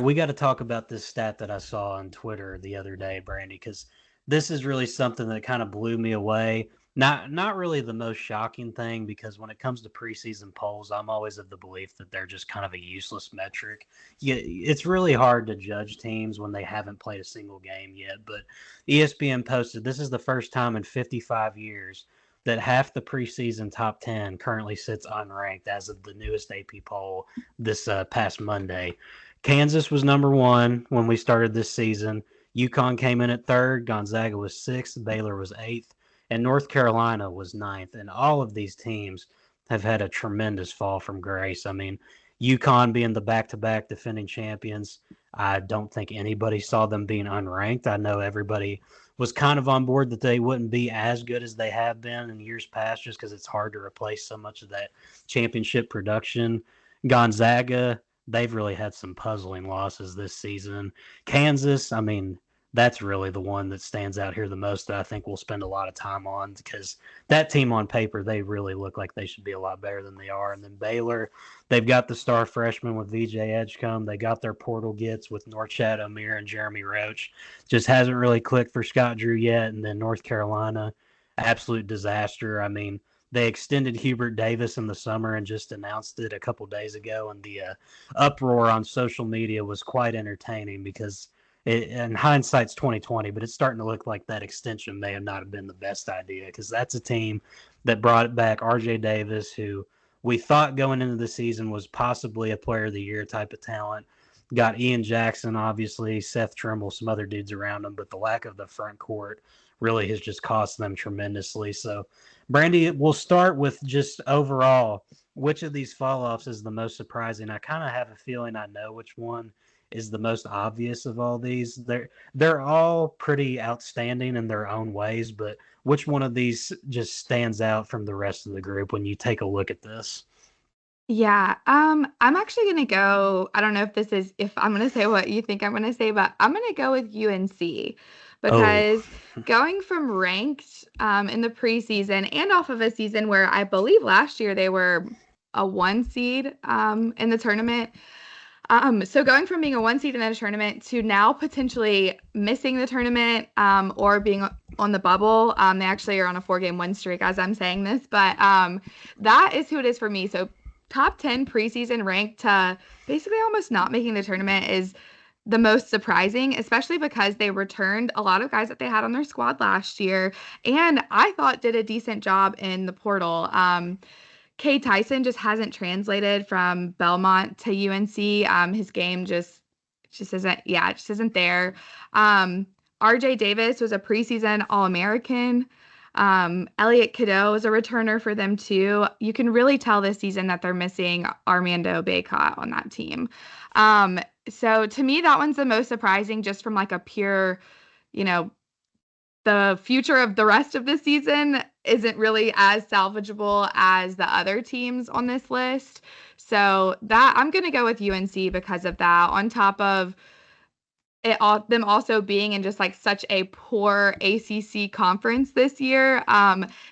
we got to talk about this stat that I saw on Twitter the other day, Brandie, because this is really something that kind of blew me away. Not really the most shocking thing, because when it comes to preseason polls, I'm always of the belief that they're just kind of a useless metric. Yeah, it's really hard to judge teams when they haven't played a single game yet. But ESPN posted this is the first time in 55 years that half the preseason top 10 currently sits unranked as of the newest AP poll this past Monday. Kansas was number one when we started this season. Uconn came in at third. Gonzaga was sixth. Baylor was eighth. And North Carolina was ninth. And all of these teams have had a tremendous fall from grace. I mean, Uconn being the back-to-back defending champions, I don't think anybody saw them being unranked. I know everybody was kind of on board that they wouldn't be as good as they have been in years past, just because it's hard to replace so much of that championship production. Gonzaga, they've really had some puzzling losses this season. Kansas, I mean, that's really the one that stands out here the most that I think we'll spend a lot of time on, because that team on paper, they really look like they should be a lot better than they are. And then Baylor, they've got the star freshman with VJ Edgecombe. They got their portal gets with Norchad Omier and Jeremy Roach. Just hasn't really clicked for Scott Drew yet. And then North Carolina, absolute disaster. I mean, they extended Hubert Davis in the summer and just announced it a couple days ago, and the uproar on social media was quite entertaining, because in hindsight's 2020, but it's starting to look like that extension may have not been the best idea, because that's a team that brought back RJ Davis, who we thought going into the season was possibly a player of the year type of talent. Got Ian Jackson, obviously, Seth Trimble, some other dudes around him, but the lack of the front court really has just cost them tremendously. So, Brandie, we'll start with just overall, which of these fall-offs is the most surprising? I kind of have a feeling I know which one is the most obvious of all these. They're all pretty outstanding in their own ways, but which one of these just stands out from the rest of the group when you take a look at this? Yeah, I'm actually gonna go. I don't know if I'm gonna say what you think I'm gonna say, but I'm gonna go with UNC Oh, because going from ranked in the preseason and off of a season where I believe last year they were a 1 seed in the tournament. So going from being a 1 seed in a tournament to now potentially missing the tournament or being on the bubble. They actually are on a 4-game win streak as I'm saying this, but that is who it is for me. So top 10 preseason ranked to basically almost not making the tournament is the most surprising, especially because they returned a lot of guys that they had on their squad last year, and I thought did a decent job in the portal. Kay Tyson just hasn't translated from Belmont to UNC. His game just isn't, yeah, it just isn't there. RJ Davis was a preseason All-American. Elliot Cadeau was a returner for them too. You can really tell this season that they're missing Armando Bacot on that team. So to me, that one's the most surprising, just from like a pure, you know, the future of the rest of the season isn't really as salvageable as the other teams on this list. So that I'm going to go with UNC because of that, on top of them also being in just like such a poor ACC conference this year.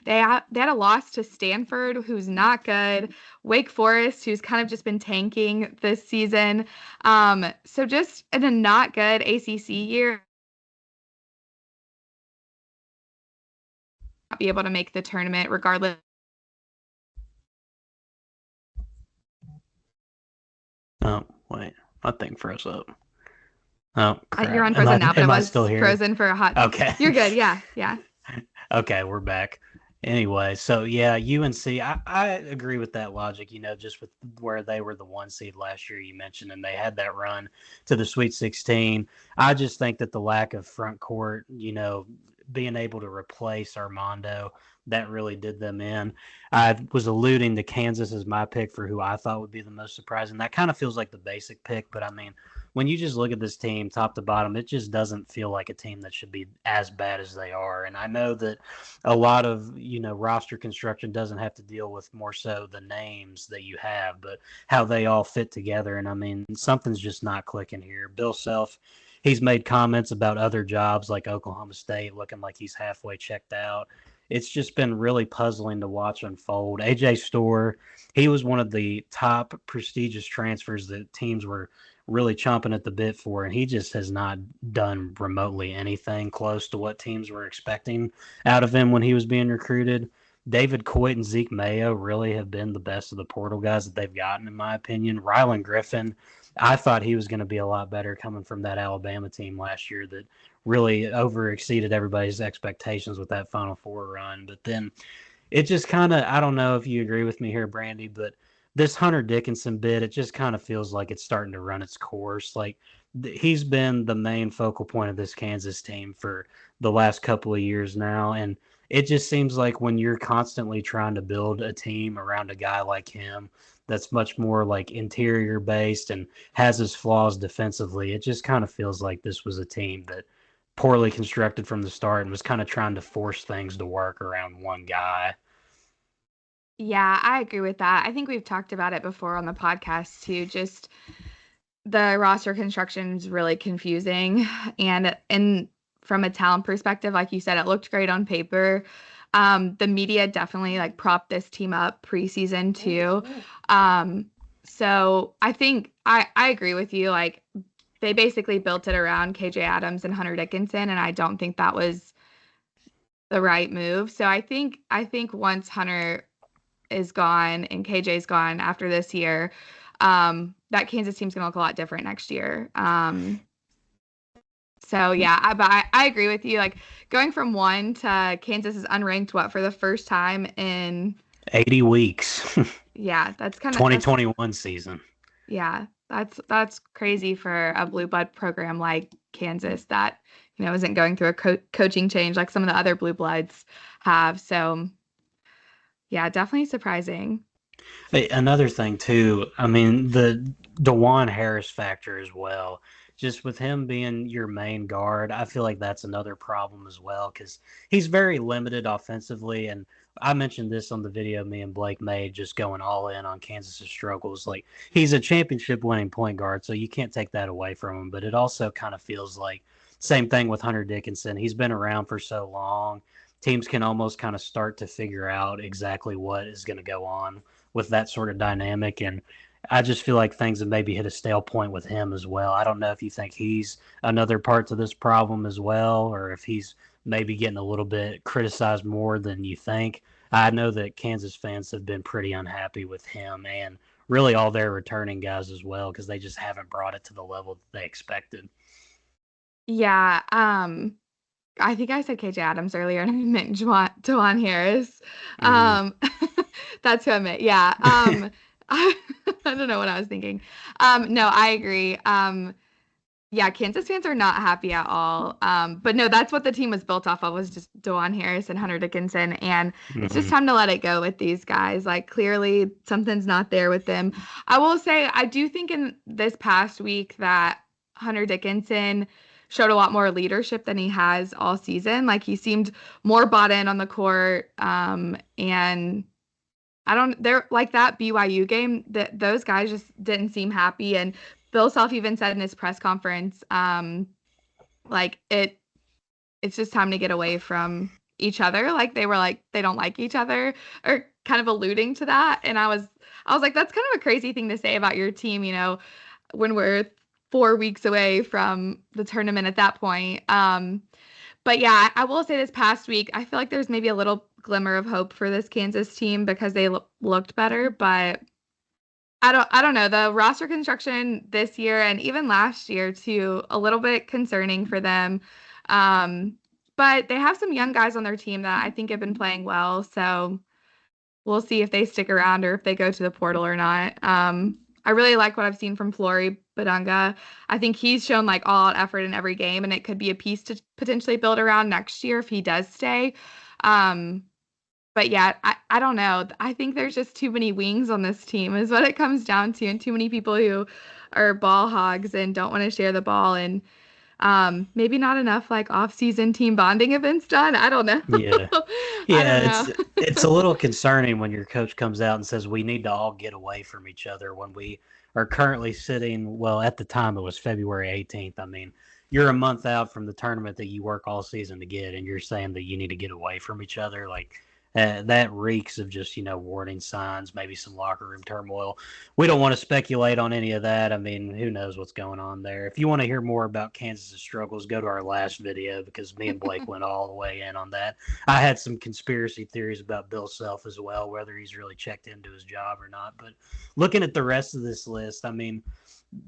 They had a loss to Stanford, who's not good. Wake Forest, who's kind of just been tanking this season. So just in a not good ACC year, not be able to make the tournament regardless. oh, wait, my thing froze up. Oh You're crap! Am unfrozen I now, but it am I still was here? frozen for a hot. Okay. You're good. Yeah, yeah. Okay, we're back. Anyway, so yeah, UNC, I agree with that logic, just with where they were the 1 seed last year you mentioned, and they had that run to the Sweet 16. I just think that the lack of front court, being able to replace Armando, that really did them in. I was alluding to Kansas as my pick for who I thought would be the most surprising. That kind of feels like the basic pick, but I mean, when you just look at this team top to bottom, it just doesn't feel like a team that should be as bad as they are. And I know that a lot of, roster construction doesn't have to deal with more so the names that you have, but how they all fit together. And I mean, something's just not clicking here. Bill Self, he's made comments about other jobs like Oklahoma State looking like he's halfway checked out. It's just been really puzzling to watch unfold. AJ Storr, he was one of the top prestigious transfers that teams were really chomping at the bit for, and he just has not done remotely anything close to what teams were expecting out of him when he was being recruited. David Coit and Zeke Mayo really have been the best of the portal guys that they've gotten, in my opinion. Rylan Griffin, I thought he was going to be a lot better coming from that Alabama team last year that really over exceeded everybody's expectations with that Final Four run. But then it just kind of, I don't know if you agree with me here, Brandie, but this Hunter Dickinson bid, it just kind of feels like it's starting to run its course. Like he's been the main focal point of this Kansas team for the last couple of years now. And it just seems like when you're constantly trying to build a team around a guy like him that's much more like interior based and has his flaws defensively, it just kind of feels like this was a team that poorly constructed from the start and was kind of trying to force things to work around one guy. Yeah, I agree with that. I think we've talked about it before on the podcast too. Just the roster construction is really confusing. And from a talent perspective, like you said, it looked great on paper. The media definitely like propped this team up preseason too. So I think I agree with you. Like they basically built it around KJ Adams and Hunter Dickinson, and I don't think that was the right move. So I think once Hunter is gone and KJ's gone after this year, that Kansas team's gonna look a lot different next year. So yeah, I agree with you. Like going from 1 to Kansas is unranked for the first time in 80 weeks. Yeah, that's kind of 2021 season. Yeah, that's crazy for a blue blood program like Kansas that isn't going through a coaching change like some of the other blue bloods have. So yeah, definitely surprising. Hey, another thing too, I mean, the DeJuan Harris factor as well. Just with him being your main guard, I feel like that's another problem as well because he's very limited offensively. And I mentioned this on the video me and Blake made, just going all in on Kansas's struggles. Like he's a championship winning point guard, so you can't take that away from him. But it also kind of feels like same thing with Hunter Dickinson. He's been around for so long. Teams can almost kind of start to figure out exactly what is going to go on with that sort of dynamic. And I just feel like things have maybe hit a stale point with him as well. I don't know if you think he's another part to this problem as well, or if he's maybe getting a little bit criticized more than you think. I know that Kansas fans have been pretty unhappy with him and really all their returning guys as well because they just haven't brought it to the level that they expected. Yeah, I think I said KJ Adams earlier, and I meant DeJuan Harris. That's who I meant. Yeah. I don't know what I was thinking. No, I agree. Yeah, Kansas fans are not happy at all. But no, that's what the team was built off of, was just DeJuan Harris and Hunter Dickinson, and it's just time to let it go with these guys. Like clearly something's not there with them. I will say I do think in this past week that Hunter Dickinson showed a lot more leadership than he has all season. Like he seemed more bought in on the court. And they're like that BYU game, that those guys just didn't seem happy. And Bill Self even said in his press conference, like it's just time to get away from each other. Like they were like, they don't like each other, or kind of alluding to that. And I was like, that's kind of a crazy thing to say about your team, when we're 4 weeks away from the tournament at that point. But yeah, I will say this past week, I feel like there's maybe a little glimmer of hope for this Kansas team because they looked better, but I don't know. The roster construction this year and even last year too, a little bit concerning for them. But they have some young guys on their team that I think have been playing well. So we'll see if they stick around or if they go to the portal or not. I really like what I've seen from Flory Badunga. I think he's shown like all out effort in every game, and it could be a piece to potentially build around next year if he does stay. But yeah, I don't know. I think there's just too many wings on this team is what it comes down to, and too many people who are ball hogs and don't want to share the ball, and maybe not enough like off-season team bonding events done. I don't know. Yeah, it's a little concerning when your coach comes out and says we need to all get away from each other when we are currently sitting, well, at the time it was February 18th. I mean, you're a month out from the tournament that you work all season to get, and you're saying that you need to get away from each other. Like, That reeks of just, warning signs, maybe some locker room turmoil. We don't want to speculate on any of that. I mean, who knows what's going on there. If you want to hear more about Kansas's struggles, go to our last video because me and Blake went all the way in on that. I had some conspiracy theories about Bill Self as well, whether he's really checked into his job or not. But looking at the rest of this list, I mean,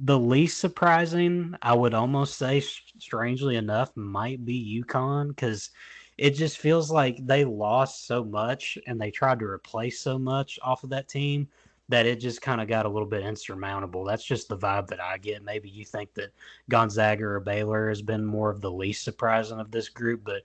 the least surprising, I would almost say, strangely enough, might be UConn because it just feels like they lost so much and they tried to replace so much off of that team that it just kind of got a little bit insurmountable. That's just the vibe that I get. Maybe you think that Gonzaga or Baylor has been more of the least surprising of this group, but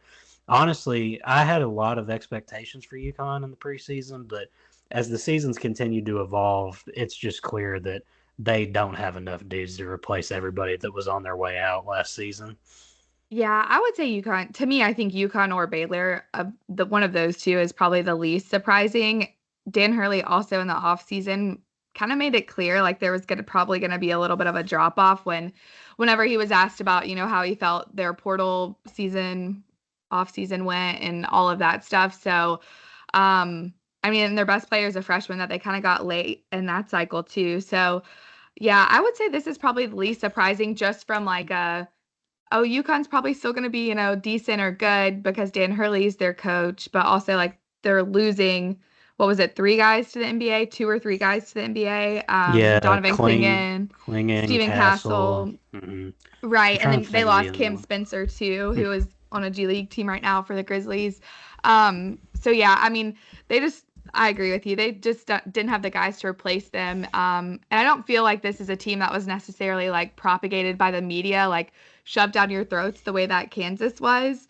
honestly, I had a lot of expectations for UConn in the preseason, but as the seasons continue to evolve, it's just clear that they don't have enough dudes to replace everybody that was on their way out last season. Yeah, I would say UConn. To me, I think UConn or Baylor, the one of those two is probably the least surprising. Dan Hurley also in the offseason kind of made it clear like there was probably gonna be a little bit of a drop off whenever he was asked about, how he felt their portal season off season went and all of that stuff. So I mean their best player is a freshman that they kind of got late in that cycle too. So yeah, I would say this is probably the least surprising just from like UConn's probably still going to be, decent or good because Dan Hurley's their coach, but also like they're losing, what was it, three guys to the NBA, two or three guys to the NBA, Yeah, Donovan Clingan, Clingan, Stephen Castle. Castle, Mm-hmm. I'm right, and trying then to they think of the lost other Cam one. Spencer too, who is on a G League team right now for the Grizzlies. So yeah, I mean, I agree with you. They just didn't have the guys to replace them. And I don't feel like this is a team that was necessarily like propagated by the media, like shoved down your throats the way that Kansas was.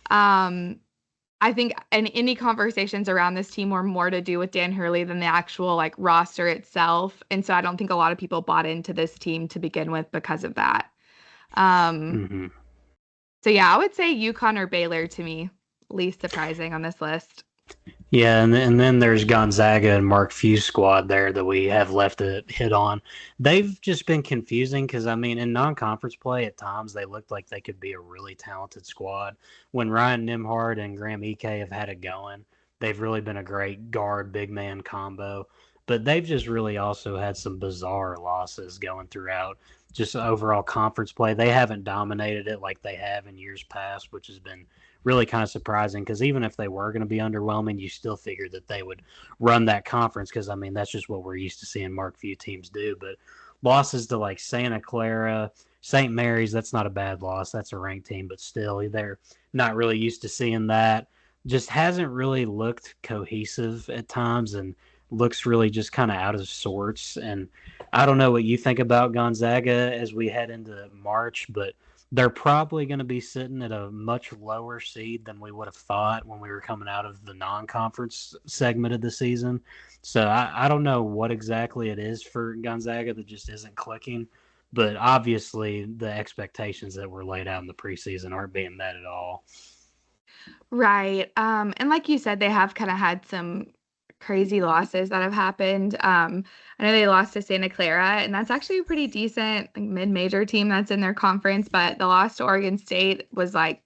I think any conversations around this team were more to do with Dan Hurley than the actual like roster itself. And so I don't think a lot of people bought into this team to begin with because of that. Um, Mm-hmm. so yeah, I would say UConn or Baylor to me, least surprising on this list. Yeah, and then there's Gonzaga and Mark Few's squad there that we have left to hit on. They've just been confusing because, I mean, in non-conference play, at times they looked like they could be a really talented squad. When Ryan Nimhard and Graham Ike have had it going, they've really been a great guard, big man combo. But they've just really also had some bizarre losses going throughout just overall conference play. They haven't dominated it like they have in years past, which has been really kind of surprising because even if they were going to be underwhelming, you still figured that they would run that conference because, I mean, that's just what we're used to seeing Mark Few teams do. But losses to like Santa Clara, St. Mary's, that's not a bad loss. That's a ranked team, but still, they're not really used to seeing that. Just hasn't really looked cohesive at times and looks really just kind of out of sorts. And I don't know what you think about Gonzaga as we head into March, but they're probably going to be sitting at a much lower seed than we would have thought when we were coming out of the non-conference segment of the season. So I don't know what exactly it is for Gonzaga that just isn't clicking, but obviously the expectations that were laid out in the preseason aren't being met at all. Right. And like you said, they have kind of had some crazy losses that have happened. I know they lost to Santa Clara, and that's actually a pretty decent like, mid-major team that's in their conference, but the loss to Oregon State was like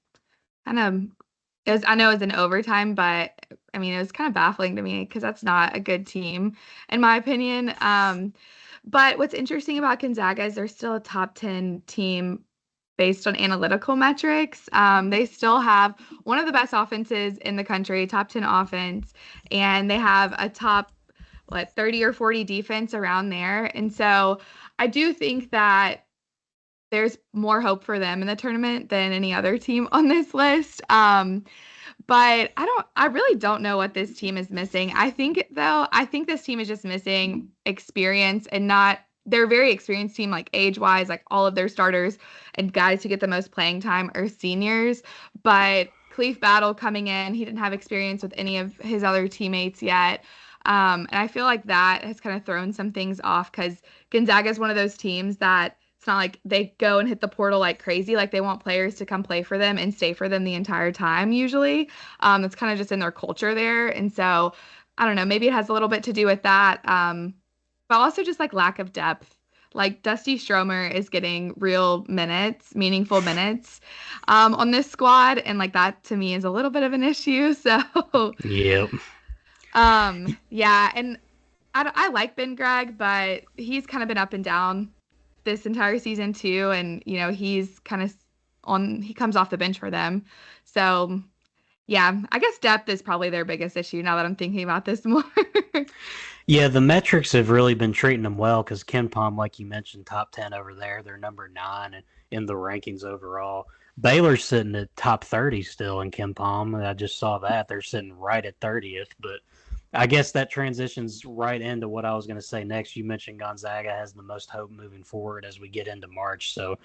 kind of I know it was in overtime, but I mean, it was kind of baffling to me because that's not a good team, in my opinion. But what's interesting about Gonzaga is they're still a top 10 team based on analytical metrics. They still have one of the best offenses in the country, top 10 offense, and they have a top, 30 or 40 defense around there. And so I do think that there's more hope for them in the tournament than any other team on this list. But I really don't know what this team is missing. I think this team is just missing experience and not, they're a very experienced team, like age-wise, like all of their starters and guys who get the most playing time are seniors. But Cleef Battle coming in, he didn't have experience with any of his other teammates yet. And I feel like that has kind of thrown some things off because Gonzaga is one of those teams that it's not like they go and hit the portal like crazy. Like they want players to come play for them and stay for them the entire time usually. That's kind of just in their culture there. And so I don't know, maybe it has a little bit to do with that. But also just like lack of depth. Like Dusty Stromer is getting real minutes, meaningful minutes on this squad. And like that to me is a little bit of an issue. So, Yep. yeah. And I like Ben Gregg, but he's kind of been up and down this entire season too. And, he's kind of he comes off the bench for them. So, yeah, I guess depth is probably their biggest issue now that I'm thinking about this more. Yeah, the metrics have really been treating them well because Ken Palm, like you mentioned, top 10 over there. They're number 9 in the rankings overall. Baylor's sitting at top 30 still in Ken Palm. I just saw that. They're sitting right at 30th, but I guess that transitions right into what I was going to say next. You mentioned Gonzaga has the most hope moving forward as we get into March. So,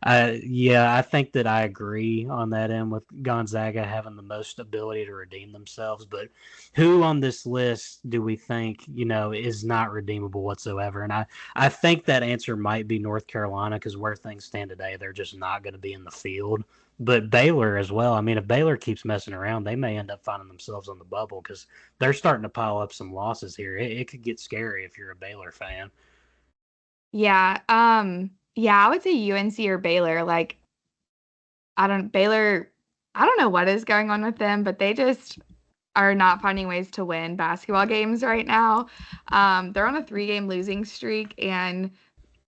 yeah, I think that I agree on that end with Gonzaga having the most ability to redeem themselves. But who on this list do we think, is not redeemable whatsoever? And I think that answer might be North Carolina because where things stand today, they're just not going to be in the field. But Baylor as well. I mean, if Baylor keeps messing around, they may end up finding themselves on the bubble because they're starting to pile up some losses here. It could get scary if you're a Baylor fan. Yeah, yeah, I would say UNC or Baylor. Like, Baylor, I don't know what is going on with them, but they just are not finding ways to win basketball games right now. They're on a 3-game losing streak, and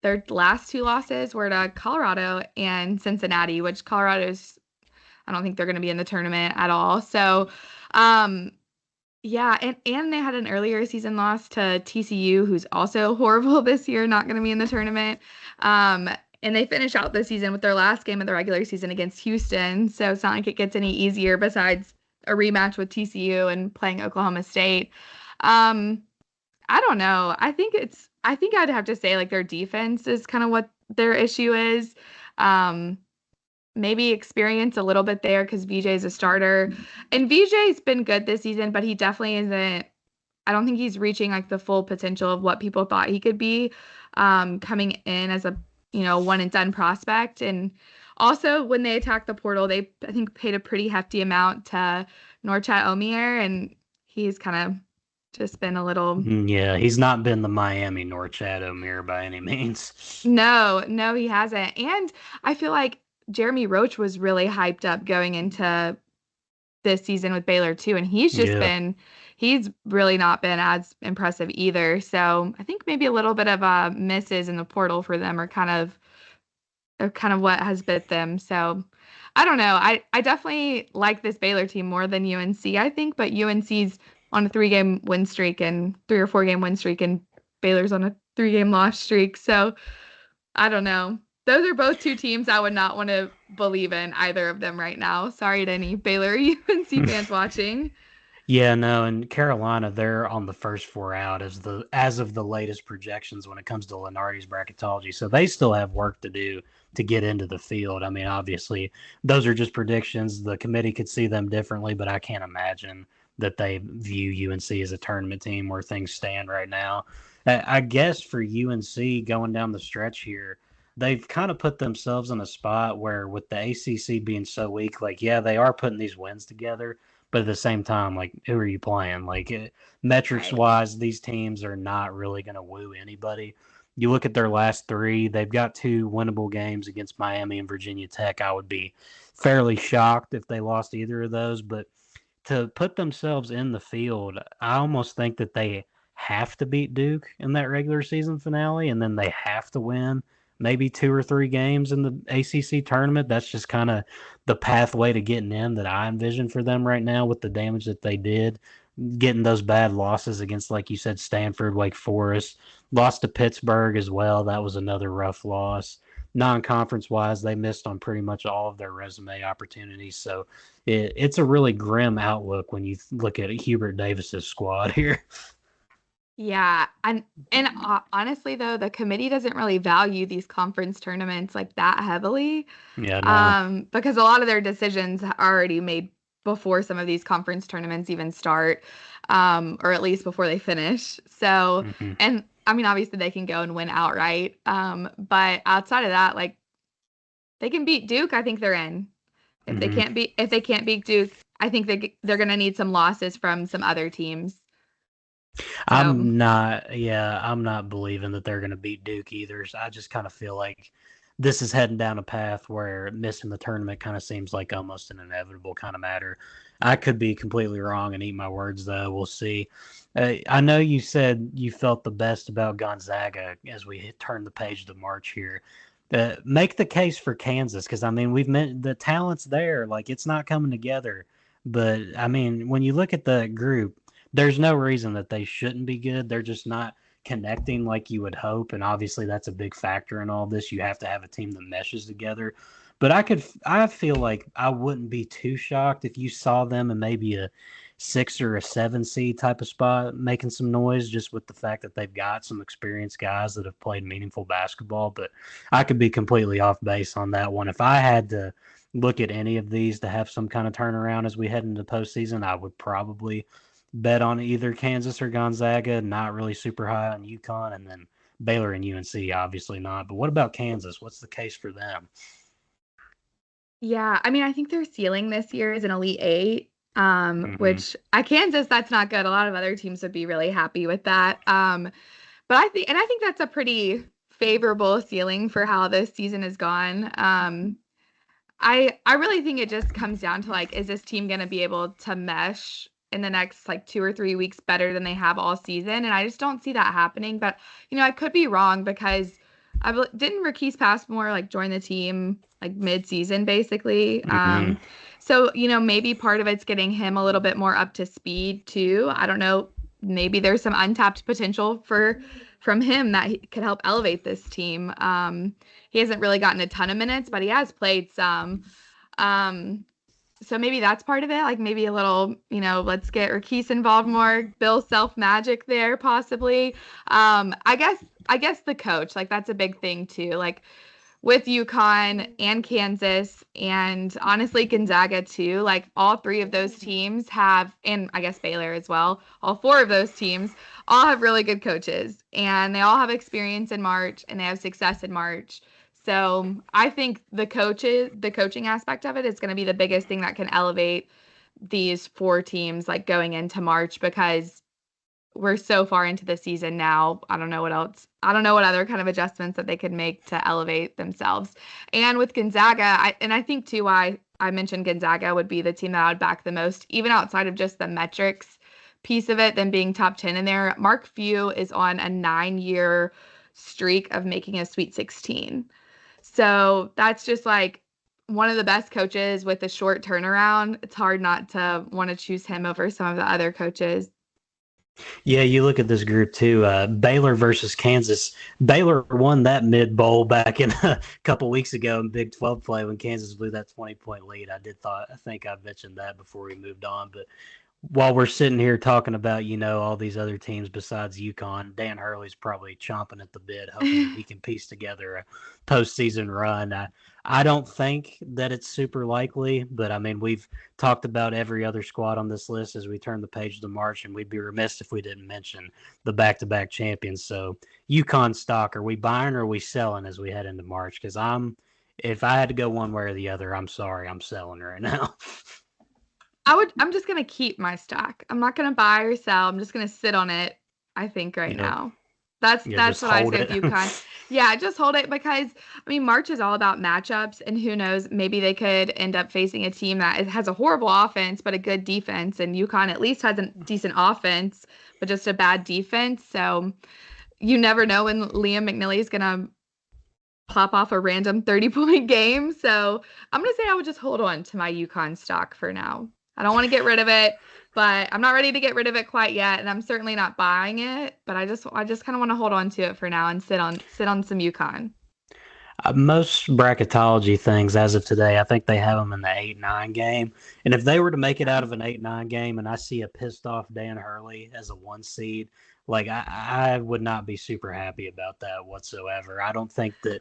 their last 2 losses were to Colorado and Cincinnati, which I don't think they're going to be in the tournament at all. So, um, yeah, and they had an earlier season loss to TCU, who's also horrible this year, not going to be in the tournament. Um, and they finish out the season with their last game of the regular season against Houston. So it's not like it gets any easier besides a rematch with TCU and playing Oklahoma State. Um, I don't know. I think I'd have to say like their defense is kind of what their issue is. Um, Maybe experience a little bit there because VJ's a starter. And VJ's been good this season, but he definitely isn't. I don't think he's reaching like the full potential of what people thought he could be coming in as a one and done prospect. And also when they attacked the portal, they I think paid a pretty hefty amount to Norchat Omier, and he's kind of just been a little. Yeah, he's not been the Miami Norchat Omier by any means. No, he hasn't. And I feel like Jeremy Roach was really hyped up going into this season with Baylor too, and Yeah. he's really not been as impressive either. So I think maybe a little bit of misses in the portal for them are kind of what has bit them. So I don't know. I definitely like this Baylor team more than UNC, I think, but UNC's on a 3-game win streak and 3 or 4-game win streak, and Baylor's on a 3-game loss streak. So I don't know. Those are both 2 teams I would not want to believe in either of them right now. Sorry to any Baylor or UNC fans watching. Yeah, no, and Carolina, they're on the first 4 out as of the latest projections when it comes to Lenardi's bracketology. So they still have work to do to get into the field. I mean, obviously, those are just predictions. The committee could see them differently, but I can't imagine that they view UNC as a tournament team where things stand right now. I guess for UNC going down the stretch here, they've kind of put themselves in a spot where with the ACC being so weak, like, yeah, they are putting these wins together, but at the same time, like, who are you playing? Like, metrics Right. wise, these teams are not really going to woo anybody. You look at their last 3, they've got 2 winnable games against Miami and Virginia Tech. I would be fairly shocked if they lost either of those, but to put themselves in the field, I almost think that they have to beat Duke in that regular season finale, and then they have to win maybe 2 or 3 games in the ACC tournament. That's just kind of the pathway to getting in that I envision for them right now with the damage that they did. Getting those bad losses against, like you said, Stanford, Wake Forest, lost to Pittsburgh as well. That was another rough loss. Non-conference wise, they missed on pretty much all of their resume opportunities. So it's a really grim outlook when you look at Hubert Davis's squad here. Yeah, and honestly though, the committee doesn't really value these conference tournaments like that heavily, Yeah, no. because a lot of their decisions are already made before some of these conference tournaments even start, or at least before they finish. So, Mm-hmm. and I mean, obviously they can go and win outright, but outside of that, like they can beat Duke, I think they're in. Mm-hmm. If they can't beat Duke, I think they're gonna need some losses from some other teams. So I'm not believing that they're going to beat Duke either. So I just kind of feel like this is heading down a path where missing the tournament kind of seems like almost an inevitable kind of matter. I could be completely wrong and eat my words, though. We'll see. I know you said you felt the best about Gonzaga as we turn the page to March here. Make the case for Kansas because, I mean, we've met the talent's there. Like, it's not coming together. But, I mean, when you look at the group, there's no reason that they shouldn't be good. They're just not connecting like you would hope, and obviously that's a big factor in all this. You have to have a team that meshes together. But I feel like I wouldn't be too shocked if you saw them in maybe a 6 or a 7 seed type of spot making some noise, just with the fact that they've got some experienced guys that have played meaningful basketball. But I could be completely off base on that one. If I had to look at any of these to have some kind of turnaround as we head into postseason, I would probably bet on either Kansas or Gonzaga. Not really super high on Uconn, and then Baylor and UNC, obviously not. But what about Kansas? What's the case for them? yeah, I mean, I think their ceiling this year is an Elite Eight, Mm-hmm. which at Kansas, that's not good. A lot of other teams would be really happy with that. But I think that's a pretty favorable ceiling for how this season has gone. I really think it just comes down to like, is this team going to be able to mesh in the next like 2 or 3 weeks better than they have all season? And I just don't see that happening. But I could be wrong because didn't Marquise Passmore like join the team like mid-season basically. Mm-hmm. So maybe part of it's getting him a little bit more up to speed too. I don't know. Maybe there's some untapped potential from him that could help elevate this team. He hasn't really gotten a ton of minutes, but he has played some. So maybe that's part of it. Like maybe a little, let's get Raquise involved more, Bill self magic there possibly. I guess the coach, like that's a big thing too. Like with UConn and Kansas and honestly Gonzaga too, like all three of those teams have, and I guess Baylor as well, all four of those teams all have really good coaches and they all have experience in March and they have success in March. So I think the coaching aspect of it is going to be the biggest thing that can elevate these four teams like going into March because we're so far into the season now. I don't know what else. I don't know what other kind of adjustments that they could make to elevate themselves. And with Gonzaga, I think too why I mentioned Gonzaga would be the team that I would back the most, even outside of just the metrics piece of it, them being top 10 in there. Mark Few is on a 9-year streak of making a Sweet 16. So that's just like one of the best coaches with a short turnaround. It's hard not to want to choose him over some of the other coaches. Yeah, you look at this group too. Baylor versus Kansas. Baylor won that mid bowl back in a couple weeks ago in Big 12 play when Kansas blew that 20-point lead. I think I mentioned that before we moved on. But while we're sitting here talking about, all these other teams besides UConn, Dan Hurley's probably chomping at the bit, hoping that he can piece together a postseason run. I don't think that it's super likely, but I mean, we've talked about every other squad on this list as we turn the page to March, and we'd be remiss if we didn't mention the back-to-back champions. So, UConn stock, are we buying or are we selling as we head into March? Because if I had to go one way or the other, I'm sorry, I'm selling right now. I'm just gonna keep my stock. I'm not gonna buy or sell. I'm just gonna sit on it, I think, right Yep. now. That's Yeah, that's just what I hold say with it. UConn. Yeah, just hold it because I mean March is all about matchups and who knows, maybe they could end up facing a team that has a horrible offense but a good defense and UConn at least has a decent offense but just a bad defense. So you never know when Liam McNeely is gonna pop off a random 30-point game. So I'm gonna say I would just hold on to my UConn stock for now. I don't want to get rid of it, but I'm not ready to get rid of it quite yet, and I'm certainly not buying it. But I just kind of want to hold on to it for now and sit on some UConn. Most bracketology things as of today, I think they have them in the 8-9 game. And if they were to make it out of an 8-9 game and I see a pissed off Dan Hurley as a 1 seed, like I would not be super happy about that whatsoever. I don't think that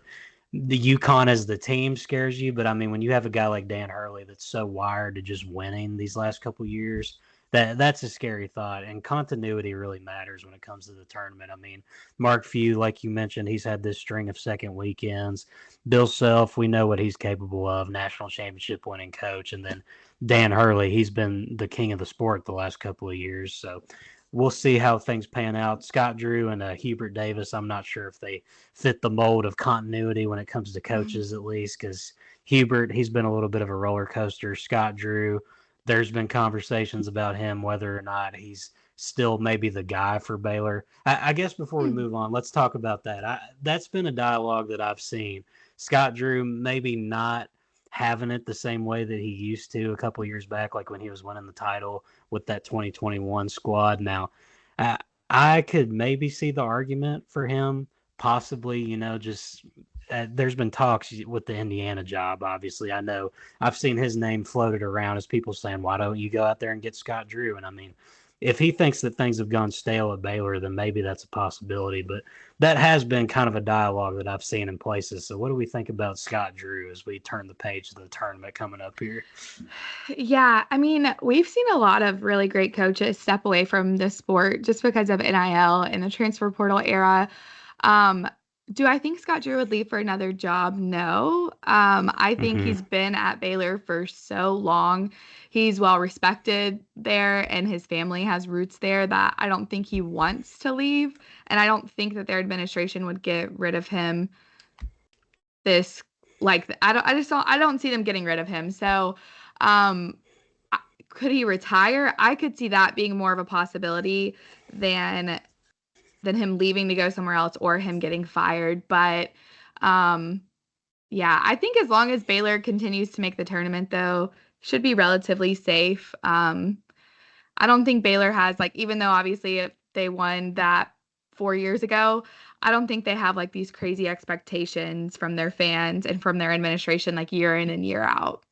the UConn as the team scares you, but I mean, when you have a guy like Dan Hurley that's so wired to just winning these last couple years, that's a scary thought. And continuity really matters when it comes to the tournament. I mean, Mark Few, like you mentioned, he's had this string of second weekends. Bill Self, we know what he's capable of, national championship winning coach. And then Dan Hurley, he's been the king of the sport the last couple of years. So we'll see how things pan out. Scott Drew and Hubert Davis, I'm not sure if they fit the mold of continuity when it comes to coaches, at least, because Hubert, he's been a little bit of a roller coaster. Scott Drew, there's been conversations about him, whether or not he's still maybe the guy for Baylor. I guess before we move on, let's talk about that. That's been a dialogue that I've seen. Scott Drew maybe not having it the same way that he used to a couple of years back, like when he was winning the title with that 2021 squad. Now, I could maybe see the argument for him possibly, just there's been talks with the Indiana job. Obviously, I know I've seen his name floated around as people saying, why don't you go out there and get Scott Drew? And I mean, if he thinks that things have gone stale at Baylor, then maybe that's a possibility. But that has been kind of a dialogue that I've seen in places. So what do we think about Scott Drew as we turn the page to the tournament coming up here? Yeah, I mean, we've seen a lot of really great coaches step away from the sport just because of NIL and the transfer portal era. Do I think Scott Drew would leave for another job? No. I think he's been at Baylor for so long. He's well respected there, and his family has roots there that I don't think he wants to leave. And I don't think that their administration would get rid of him I don't see them getting rid of him. So, could he retire? I could see that being more of a possibility than him leaving to go somewhere else or him getting fired. But yeah, I think as long as Baylor continues to make the tournament, though, should be relatively safe. I don't think Baylor has, even though obviously they won that 4 years ago, I don't think they have these crazy expectations from their fans and from their administration year in and year out.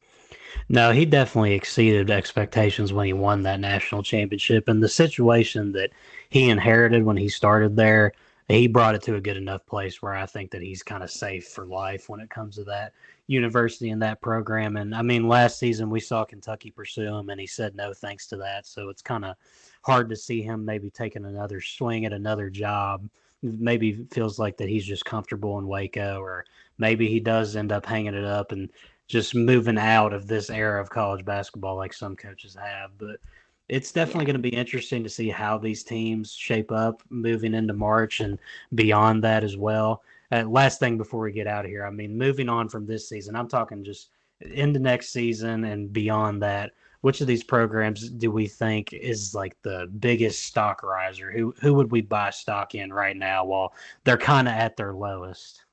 No, he definitely exceeded expectations when he won that national championship. And the situation that he inherited when he started there, he brought it to a good enough place where I think that he's kind of safe for life when it comes to that university and that program. And I mean, last season we saw Kentucky pursue him and he said no thanks to that. So it's kind of hard to see him maybe taking another swing at another job. Maybe feels like that he's just comfortable in Waco, or maybe he does end up hanging it up and just moving out of this era of college basketball like some coaches have. But it's definitely going to be interesting to see how these teams shape up moving into March and beyond that as well. Last thing before we get out of here, I mean, moving on from this season, I'm talking just into next season and beyond that. Which of these programs do we think is the biggest stock riser? Who would we buy stock in right now while they're kind of at their lowest?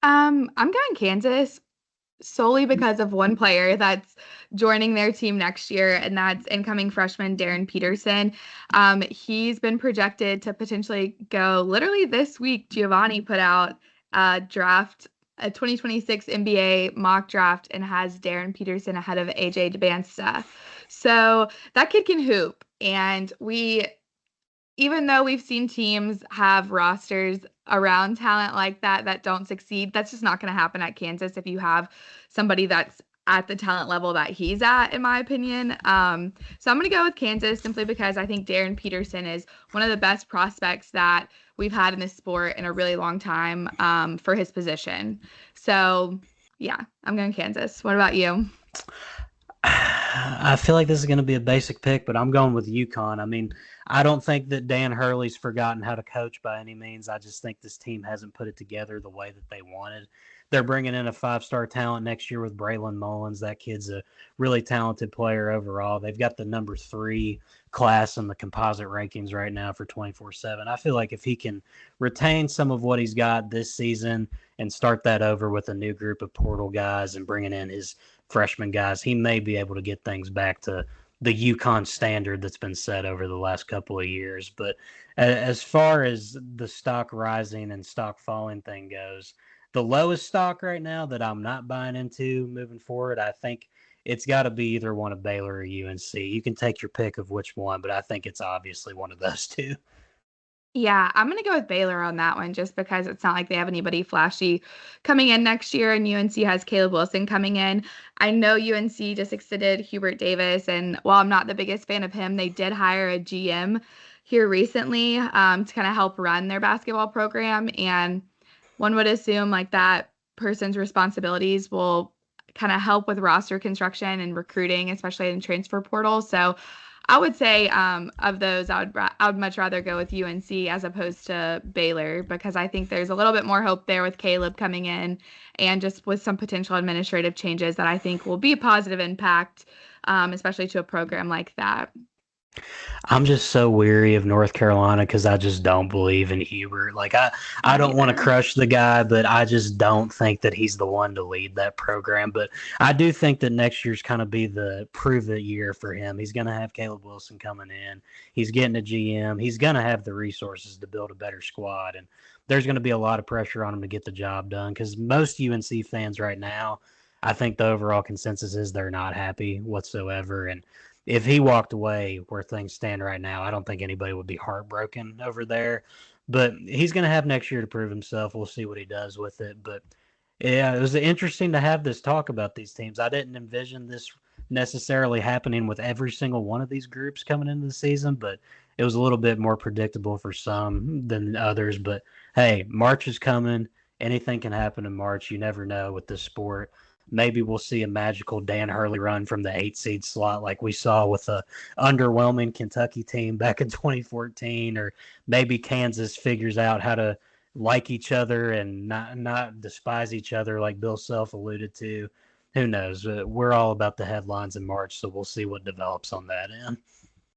I'm going Kansas solely because of one player that's joining their team next year, and that's incoming freshman Darren Peterson. He's been projected to potentially go literally this week. Giovanni put out a 2026 NBA mock draft and has Darren Peterson ahead of AJ DeBansta. So that kid can hoop. And even though we've seen teams have rosters around talent like that don't succeed, that's just not going to happen at Kansas if you have somebody that's at the talent level that he's at, in my opinion. So I'm going to go with Kansas simply because I think Darren Peterson is one of the best prospects that we've had in this sport in a really long time for his position. So, yeah, I'm going Kansas. What about you? I feel like this is going to be a basic pick, but I'm going with Uconn. I mean, I don't think that Dan Hurley's forgotten how to coach by any means. I just think this team hasn't put it together the way that they wanted. They're bringing in a 5-star talent next year with Braylon Mullins. That kid's a really talented player overall. They've got the number 3 class in the composite rankings right now for 24/7. I feel like if he can retain some of what he's got this season and start that over with a new group of portal guys and bringing in his freshman guys, he may be able to get things back to the Uconn standard that's been set over the last couple of years. But as far as the stock rising and stock falling thing goes, the lowest stock right now that I'm not buying into moving forward, I think it's got to be either one of Baylor or UNC. You can take your pick of which one, but I think it's obviously one of those two. Yeah, I'm going to go with Baylor on that one just because it's not like they have anybody flashy coming in next year, and UNC has Caleb Wilson coming in. I know UNC just extended Hubert Davis, and while I'm not the biggest fan of him, they did hire a GM here recently to kind of help run their basketball program, and one would assume that person's responsibilities will kind of help with roster construction and recruiting, especially in transfer portal. So I would say of those, I would much rather go with UNC as opposed to Baylor because I think there's a little bit more hope there with Caleb coming in and just with some potential administrative changes that I think will be a positive impact, especially to a program like that. I'm just so weary of North Carolina because I just don't believe in Hubert. Like I Me don't want to neither. crush the guy, but I just don't think that he's the one to lead that program. But I do think that next year's kind of be the prove it year for him. He's going to have Caleb Wilson coming in. He's getting a GM. He's going to have the resources to build a better squad, and there's going to be a lot of pressure on him to get the job done because most UNC fans right now, I think the overall consensus is they're not happy whatsoever, and if he walked away where things stand right now, I don't think anybody would be heartbroken over there. But he's going to have next year to prove himself. We'll see what he does with it. But yeah, it was interesting to have this talk about these teams. I didn't envision this necessarily happening with every single one of these groups coming into the season, but it was a little bit more predictable for some than others. But hey, March is coming. Anything can happen in March. You never know with this sport. Maybe we'll see a magical Dan Hurley run from the 8 seed slot like we saw with the underwhelming Kentucky team back in 2014, or maybe Kansas figures out how to like each other and not despise each other like Bill Self alluded to. Who knows? We're all about the headlines in March, so we'll see what develops on that end.